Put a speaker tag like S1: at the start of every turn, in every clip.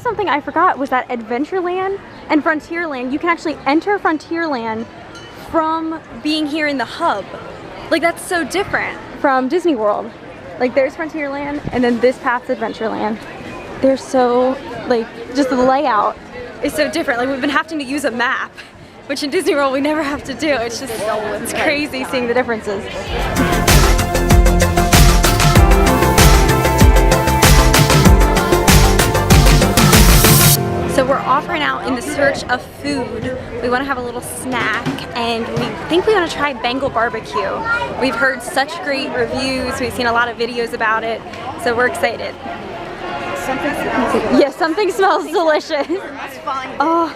S1: something I forgot was that Adventureland and Frontierland, you can actually enter Frontierland from being here in the hub. Like, that's so different from Disney World. Like, there's Frontierland and then this path's Adventureland. They're so, like, just the layout is so different. Like, we've been having to use a map, which in Disney World we never have to do. It's just, it's crazy seeing the differences. So we're off right now in the search of food. We want to have a little snack and we think we want to try Bengal barbecue. We've heard such great reviews. We've seen a lot of videos about it. So we're excited.
S2: Something smells delicious.
S1: Yeah, something smells delicious.
S2: Let's find it.
S1: Oh.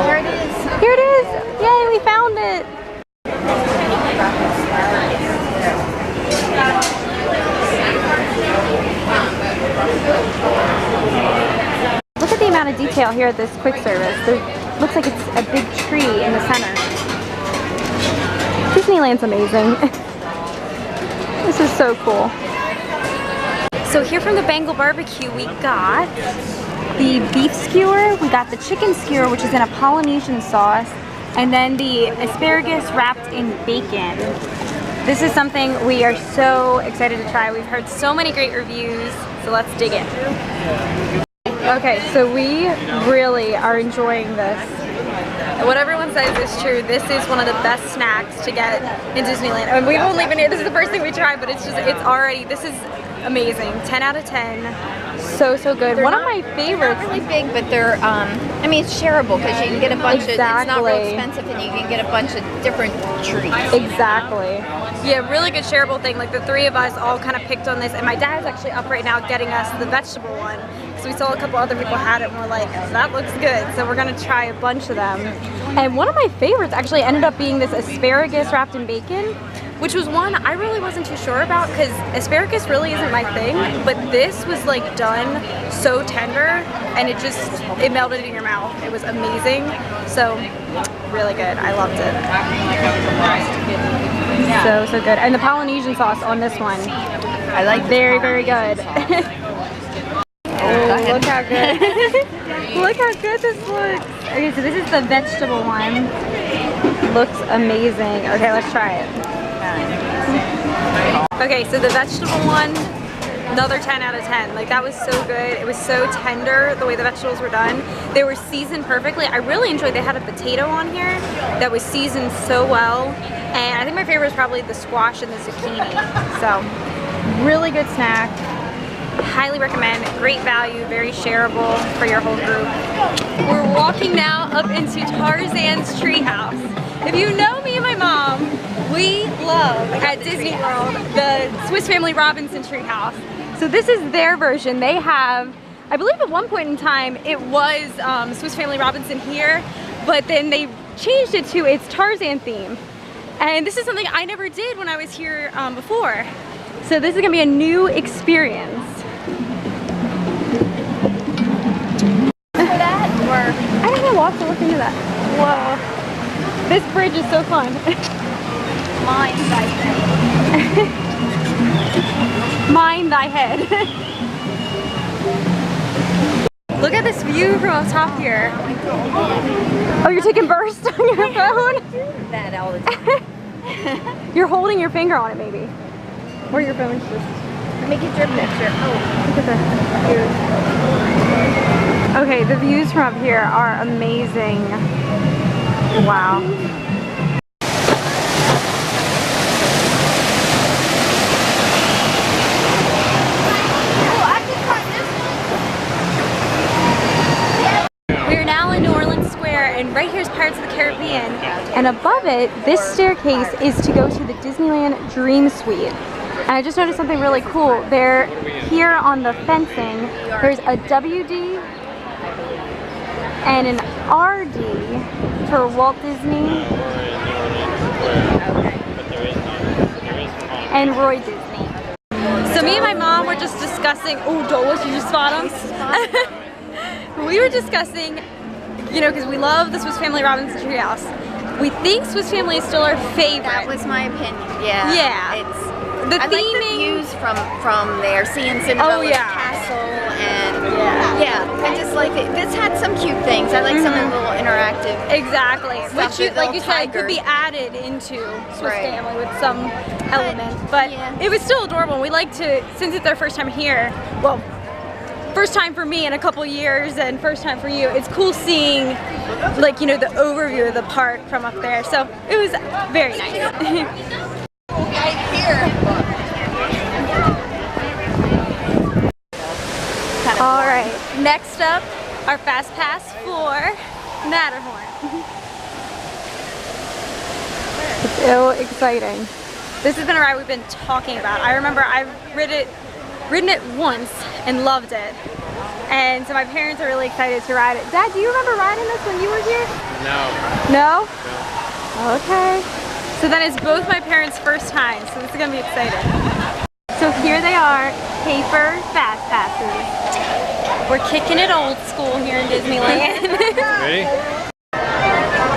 S2: There it is.
S1: Here it is. Yay, we found it. Look at the amount of detail here at this quick service. There looks like it's a big tree in the center. Disneyland's amazing. This is so cool. So here from the Bengal barbecue, we got the beef skewer, we got the chicken skewer, which is in a Polynesian sauce, and then the asparagus wrapped in bacon. This is something we are so excited to try. We've heard so many great reviews, so let's dig in. Okay, so we really are enjoying this. What everyone says is true. This is one of the best snacks to get in Disneyland. I mean, we've only been here, this is the first thing we tried, but it's already, this is amazing. 10 out of 10. So good.
S2: They're
S1: one of my favorites.
S2: They're not really big, but they're, I mean, it's shareable because you can get a bunch of, it's not real
S1: Exactly.
S2: expensive and you can get a bunch of different treats.
S1: Exactly.
S3: Yeah, really good shareable thing. Like the three of us all kind of picked on this, and my dad's actually up right now getting us the vegetable one. So we saw a couple other people had it and we're like, that looks good. So we're gonna try a bunch of them.
S1: And one of my favorites actually ended up being this asparagus wrapped in bacon.
S3: Which was one I really wasn't too sure about because asparagus really isn't my thing, but this was like done so tender and it melted in your mouth. It was amazing. So really good. I loved it.
S1: So good. And the Polynesian sauce on this one.
S2: I like
S1: Very good. Oh, look how good. Look how good this looks. Okay, so this is the vegetable one. Looks amazing. Okay, let's try it.
S3: Okay, so the vegetable one, another 10 out of 10. Like that was so good. It was so tender the way the vegetables were done. They were seasoned perfectly. I really enjoyed, they had a potato on here that was seasoned so well. And I think my favorite was probably the squash and the zucchini. So
S1: Really good snack.
S3: highly recommend. Great value, very shareable for your whole group. We're walking now up into Tarzan's treehouse. If you know me and my mom, we love at Disney World the Swiss Family Robinson treehouse.
S1: So this is their version. They have, I believe at one point in time, it was Swiss Family Robinson here, but then they changed it to its Tarzan theme. And this is something I never did when I was here before. So this is gonna be a new experience.
S2: for that, or
S1: I don't know, we'll have to look into that. Whoa. This bridge is so fun.
S2: mine, I
S1: Mind thy head.
S3: Look at this view from up top here.
S1: Oh, you're taking bursts on your phone?
S2: that all the time.
S1: You're holding your finger on it maybe. Or your phone's just...
S2: Let me get your picture. Oh,
S1: Look at the views. Okay, the views from up here are amazing. Wow.
S3: We are now in New Orleans Square, and right here is Pirates of the Caribbean.
S1: And above it, this staircase is to go to the Disneyland Dream Suite. And I just noticed something really cool. There, here on the fencing, there's a WD and an RD for Walt Disney and Roy Disney.
S3: So me and my mom were just discussing, oh Dola, you just spot him? We were discussing, you know, because we love the Swiss Family Robinson treehouse. We think Swiss Family is still our favorite.
S2: that was my opinion. Yeah.
S3: Yeah.
S2: It's
S3: The
S2: I like the
S3: theming.
S2: views from there, seeing Cinderella's
S3: yeah.
S2: castle, and yeah, I just like it. This had some cute things. I like some of the little interactive.
S3: Exactly,
S2: Stuff,
S3: which you,
S2: the
S3: like you
S2: little
S3: said, could
S2: tiger.
S3: be added into Swiss
S2: Right.
S3: Family with some element, but
S2: yeah.
S3: it was still adorable. We like to, since it's our first time here, well, first time for me in a couple years and first time for you, it's cool seeing, like, you know, the overview of the park from up there, so it was very nice. All right, next up, our fast pass for Matterhorn. It's so exciting. This has been a ride we've been talking about. I remember I've ridden it once and loved it. And so my parents are really excited to ride it. Dad, do you remember riding this when you were here?
S4: No.
S3: No? Okay. So then it's both my parents' first time, so this is gonna be exciting. So here they are, paper fast passes. We're kicking it old school here in Disneyland.
S4: Ready?
S3: Here we go!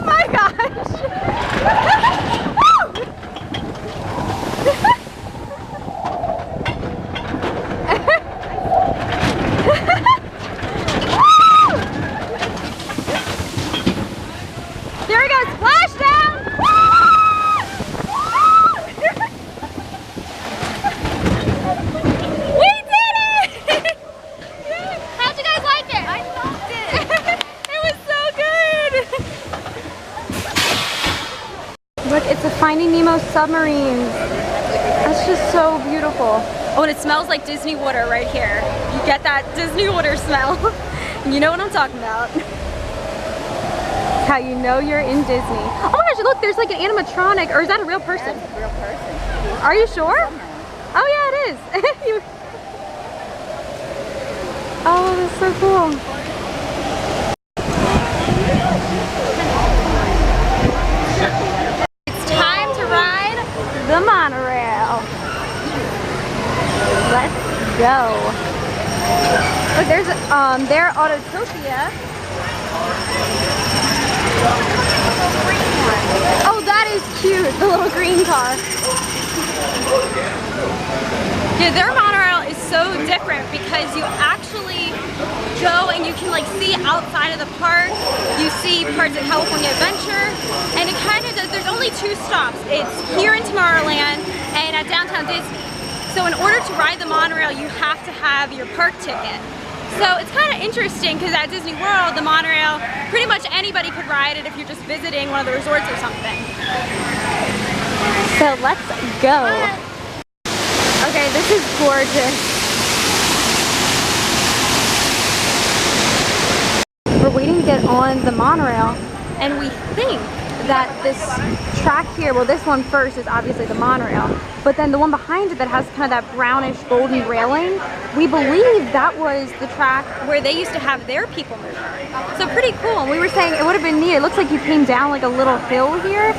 S3: Hi guys! There we go, splashdown! We did it! How'd you guys like it? I loved it. It was so good. Look, it's a Finding Nemo submarine. That's just so beautiful. Oh, and it smells like Disney water right here. You get that Disney water smell. You know what I'm talking about. How you know you're in Disney. Oh my gosh, look, there's like an animatronic, or is that a real person?
S2: That's a real person.
S3: Are you sure? Oh yeah, it is. Oh, that's so cool. It's time to ride the monorail. Let's go. Look, there's their Autotopia. Oh, that is cute, the little green car. Yeah, their monorail is so different because you actually go and you can like see outside of the park. You see parts of California Adventure, and it kind of does, there's only 2 stops. It's here in Tomorrowland and at Downtown Disney. So in order to ride the monorail, you have to have your park ticket. So it's kind of interesting because at Disney World, the monorail, pretty much anybody could ride it if you're just visiting one of the resorts or something. So let's go. Okay, this is gorgeous. We're waiting to get on the monorail, and we think that this track here, well, this one first is obviously the monorail, but then the one behind it that has kind of that brownish golden railing, we believe that was the track where they used to have their people mover. So pretty cool. And we were saying it would have been neat. It looks like you came down like a little hill here.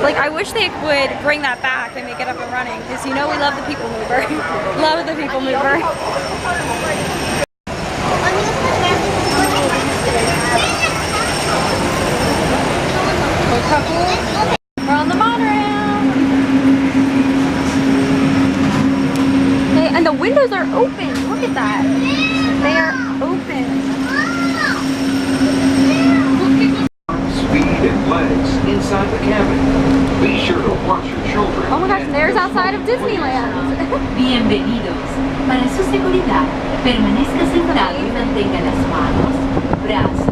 S3: Like, I wish they would bring that back and make it up and running, because you know we love the people mover. Love the people mover. We're on the monorail. Okay, and the windows are open. Look at that. They are open.
S5: Speed and legs inside the cabin. Be sure to watch your children.
S3: Oh my gosh, there's outside of Disneyland.
S6: Bienvenidos. Para su seguridad, permanezca sentado y mantenga las manos, brazos,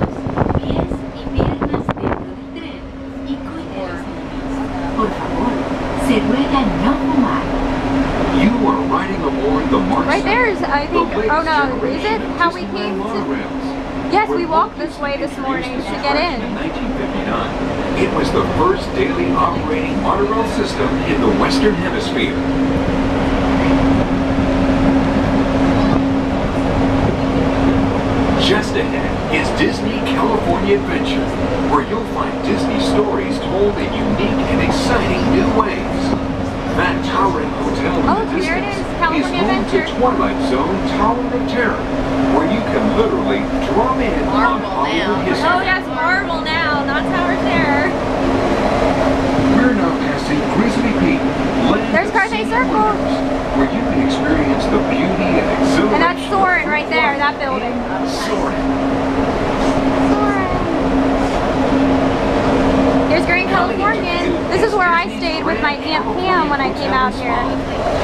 S6: pies y piernas dentro del tren y cuide a los niños. Por favor, se ruega no fumar.
S5: You are riding aboard
S1: Right there is, I think, oh no, is it how we came to? Yes, we walked this way this morning to get in.
S5: In 1959, it was the first daily operating monorail system in the Western Hemisphere. Just ahead is Disney California Adventure, where you'll find Disney stories told in unique and exciting new ways. That towering hotel in the
S1: here it
S5: distance
S1: is, California
S5: home
S1: Adventure.
S5: to Twilight Zone Tower of Terror, where you can literally drop in on
S2: Marvel
S5: Hollywood
S2: now.
S5: history.
S3: Oh, that's Marvel now, not Tower of Terror.
S5: We're now passing Grizzly Peak, land
S1: There's
S5: of
S1: Carthay
S5: sea
S1: Circle.
S5: wonders, where you can experience the beauty and exhilaration.
S1: And that's Soarin' right there, that building.
S5: Soarin'.
S1: Here's Grand Californian. This is where I stayed with my Aunt Pam when I came out here.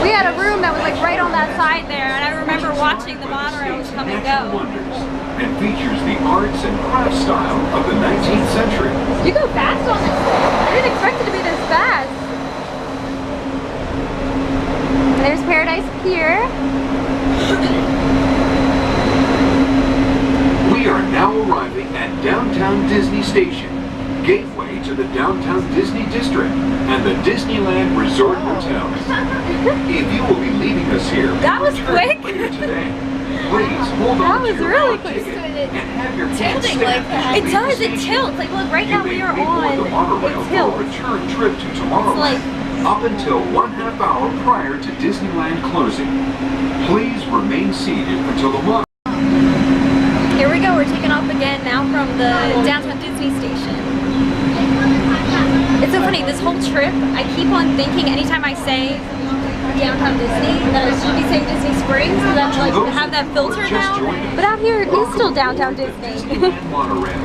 S1: We had a room that was like right on that side there, and I remember watching the monorails come and
S5: Natural
S1: go.
S5: wonders, and features the arts and crafts style of the 19th century.
S1: You go fast on this thing. I didn't expect it to be this fast. There's Paradise Pier.
S5: We are now arriving at Downtown Disney Station, gateway to the Downtown Disney District and the Disneyland Resort Hotel. If you will be leaving us here,
S3: That was quick.
S5: later today, please hold
S1: That
S5: on
S1: was
S5: to your
S1: really
S5: hot
S1: quick.
S5: ticket and have your hands
S2: Tilting
S5: stamped
S2: like that.
S5: as
S3: It
S5: you
S3: does,
S5: leave the
S3: it
S5: station.
S3: tilts. Like look, right now
S5: You
S3: we
S5: may
S3: are
S5: board
S3: on,
S5: the monorail
S3: it
S5: for a
S3: tilts.
S5: return trip to Tomorrowland,
S3: It's
S5: up until 1/2 hour prior to Disneyland closing. Please remain seated until the monorail.
S3: Here we go, we're taking off again now from the Downtown Disney Station. It's so funny, this whole trip, I keep on thinking anytime I say Downtown Disney, that I should be saying Disney Springs, because I'm like, have that filter now.
S1: But out here it is still Downtown Disney.
S5: Disneyland Monorail.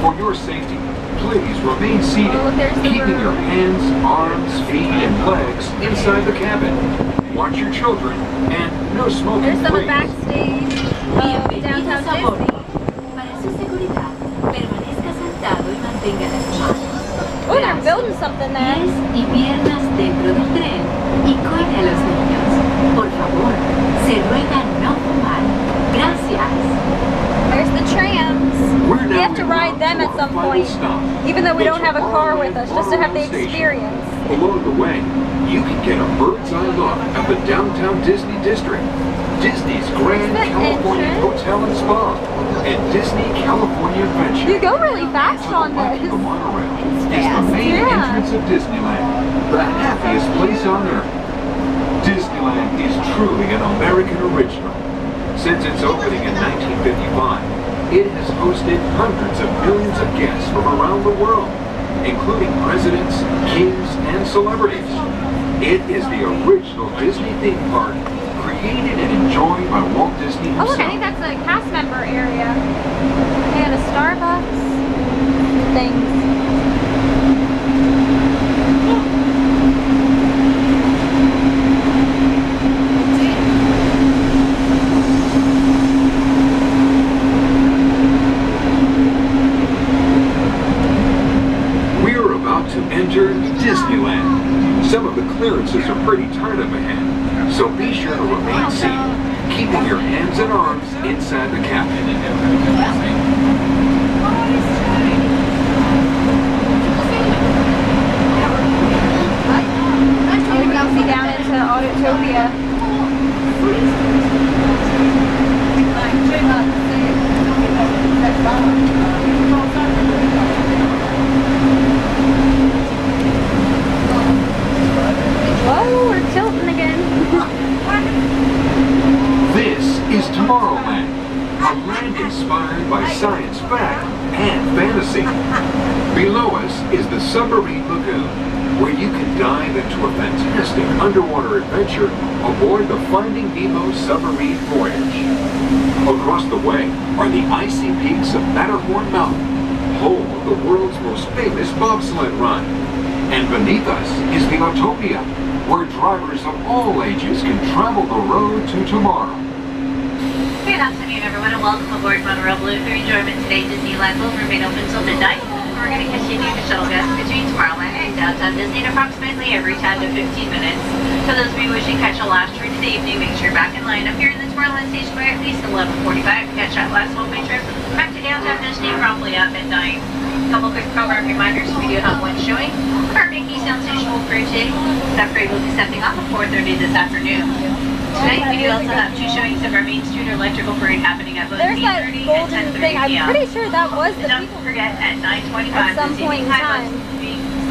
S5: For your safety, please remain seated,
S1: Oh, look, there's the
S5: keeping your
S1: room.
S5: hands, arms, feet, and legs inside the cabin. Watch your children, and no smoking,
S1: There's some
S5: please.
S1: backstage of Downtown
S6: Bienvenidos a bordo.
S1: Disney.
S6: Para su seguridad, permanezca sentado y mantenga las manos,
S1: Oh, they're
S6: brazos,
S1: building something there.
S6: pies y piernas dentro del tren y cuide a los niños. Por favor, se ruega no fumar. Gracias.
S1: There's the trams.
S5: We're
S1: We
S5: now
S1: have to
S5: en
S1: ride
S5: route
S1: them
S5: to
S1: at
S5: our
S1: some
S5: final
S1: point,
S5: stop,
S1: even though we
S5: the
S1: don't have a car with us, just to have the
S5: Tomorrowland Station.
S1: experience.
S5: Along the way, you can get a bird's eye look at the Downtown Disney District, Disney's Grand
S1: There's the
S5: California
S1: entrance.
S5: Hotel and Spa, and Disney California Adventure.
S1: You go really fast
S5: To the
S1: on
S5: left of
S1: this.
S5: the monorail is the main
S1: Yeah.
S5: entrance of Disneyland, the happiest place on earth. Disneyland is truly an American original. Since its opening in 1955, it has hosted hundreds of millions of guests from around the world, including presidents, kings, and celebrities. It is the original Disney theme park, created and enjoyed by Walt Disney
S1: Oh
S5: himself.
S1: look, I think that's a cast member area. They had a Starbucks, things.
S5: We're about to enter Disneyland. Some of the clearances are pretty tight up ahead, so be sure to remain seated, keeping your hands and arms inside the cabin.
S1: Oh, we can see down into Autotopia. Whoa, we're tilting again.
S5: This is Tomorrowland, a land inspired by science fact and fantasy. Below us is the Submarine Lagoon, where you can dive into a fantastic underwater adventure aboard the Finding Nemo submarine voyage. Across the way are the icy peaks of Matterhorn Mountain, home of the world's most famous bobsled run. And beneath us is the Autopia, where drivers of all ages can travel the road to tomorrow.
S4: Good afternoon, everyone, and welcome aboard Monorail Blue. For your enjoyment today, Disneyland will remain open until midnight. We're going to continue to shuttle guests between Tomorrowland and in downtown Disney in approximately every 10 to 15 minutes. For those of you wishing to catch a last train today evening, make sure you're back in line up here in the Tomorrowland station by at least 11:45 to catch that last one-way trip back to downtown Disney promptly at midnight. Couple quick program reminders, we do have one showing. Our Mickey Sound Station will parade today. That parade will be stepping off at 4:30 this afternoon. Tonight we do also have two showings of our Main Street Electrical Parade happening at both
S3: There's that
S4: 8:30 and
S3: golden
S4: 10:30
S3: thing. I'm
S4: p.m.
S3: pretty sure that was the
S4: And don't
S3: people.
S4: forget at 9:25
S3: At some
S4: this
S3: point
S4: evening,
S3: in time.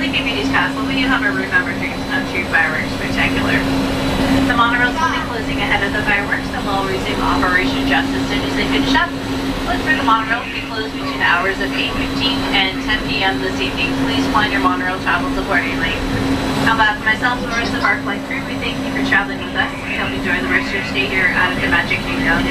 S4: Sleeping Beauty's Castle, we do have a route number 3 Tree Fireworks Spectacular. The monorails will be closing ahead of the fireworks and will resume operation just as soon as they finish up. Look for the monorail will be closed between the hours of 8:15 and 10 p.m. this evening. Please plan your monorail travels accordingly. On behalf of myself and the rest of our flight crew, we thank you for traveling with us. We hope you enjoy the rest of your stay here at the Magic Kingdom.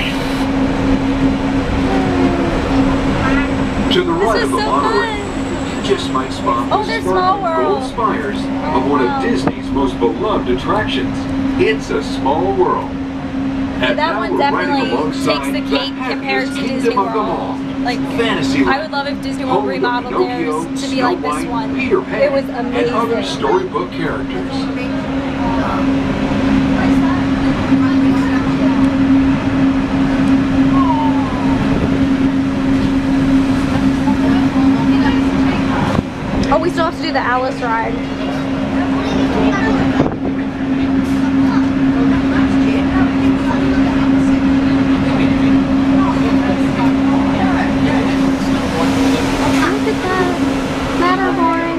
S5: To the right
S3: is
S5: of the
S3: so
S5: monorail,
S3: fun.
S5: you just might spot
S3: Oh,
S5: the
S3: there's Small
S5: sparkling gold
S3: World.
S5: spires of one of Disney's most beloved attractions. It's a small world. And
S3: That
S5: now
S3: one
S5: we're riding
S3: definitely
S5: alongside
S3: takes the cake compared
S5: happiest
S3: to
S5: kingdom
S3: Disney
S5: of them
S3: World.
S5: all,
S3: Like,
S5: Fantasyland.
S3: I would love if Disney World
S5: Home to
S3: remodeled
S5: Pinocchio,
S3: theirs to be
S5: Snow
S3: like this
S5: White,
S3: one.
S5: Peter Pan,
S3: It was
S5: and other
S3: amazing.
S5: storybook characters.
S3: Oh, we still have to do the Alice ride. Look at that Matterhorn.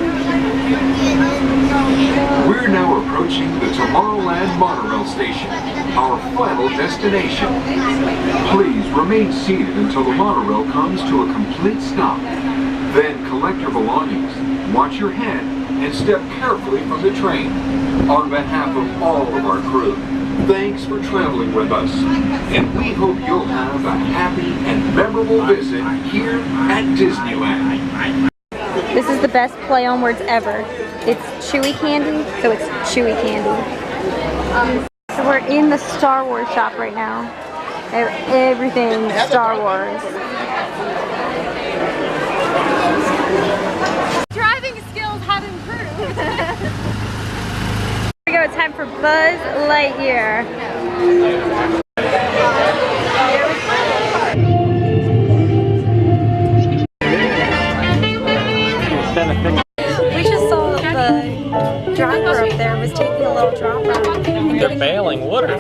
S5: We're now approaching the Tomorrowland Monorail station, our final destination. Please remain seated until the monorail comes to a complete stop. Then collect your belongings, watch your head, and step carefully from the train. On behalf of all of our crew, thanks for traveling with us, and we hope you'll have a happy and memorable visit here at Disneyland.
S3: This is the best play on words ever. It's chewy candy, so it's chewy candy. So we're in the Star Wars shop right now. Everything Star Wars. Driving skills have improved. Here we go, time for Buzz Lightyear. We just saw the driver up there was taking a little drop out and
S7: They're bailing water.